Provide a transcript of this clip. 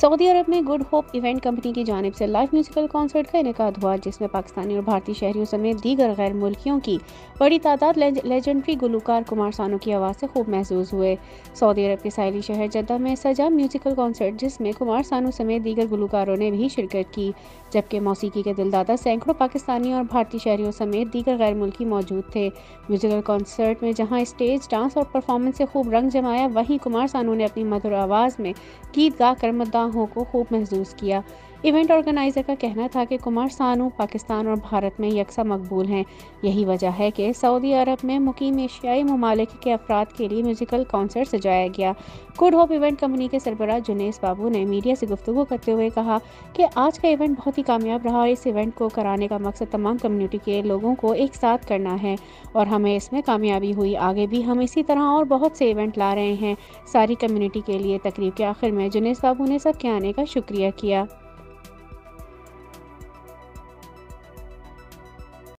Saudi अरब में good hope event company की जानिब से लाइव म्यूजिकल कॉन्सर्ट का इनेकाद हुआ, जिसमें पाकिस्तानी और भारतीय शहरियों समेत दीगर गैर मुल्कियों की बड़ी तादाद लेजेंडरी गुलकार कुमार सानू की आवाज़ से खूब महसूस हुए। सऊदी अरब के साहिली शहर जद्दा में सजा म्यूजिकल कॉन्सर्ट, जिसमें कुमार सानू समेत दीगर गुलकारों ने भी शिरकत की, जबकि मौसीकी के दिलदादा सैकड़ों पाकिस्तानी और भारतीय शहरियों समेत दीगर गैर मुल्की मौजूद थे। म्यूजिकल कॉन्सर्ट में जहाँ स्टेज डांस और परफॉर्मेंस से खूब रंग जमाया, वहीं कुमार सानू ने अपनी मधुर आवाज़ में गीत गाकर मुद्दाहों को खूब महसूस किया। इवेंट ऑर्गेनाइजर का कहना था कि कुमार सानू पाकिस्तान और भारत में यकसा मकबूल हैं। यही वजह है कि सऊदी अरब में मुकीम एशियाई ममालिक के अफराद के लिए म्यूजिकल कॉन्सर्ट सजाया गया। गुड होप इवेंट कंपनी के सरबराह जुनेस बाबू ने मीडिया से गुफ्तगू करते हुए कहा कि आज का इवेंट बहुत ही कामयाब रहा और इस इवेंट को कराने का मकसद तमाम कम्युनिटी के लोगों को एक साथ करना है और हमें इसमें कामयाबी हुई। आगे भी हम इसी तरह और बहुत से इवेंट ला रहे हैं सारी कम्युनिटी के लिए। तकरीब के आखिर में जुनेस बाबू ने सबके आने का शुक्रिया किया।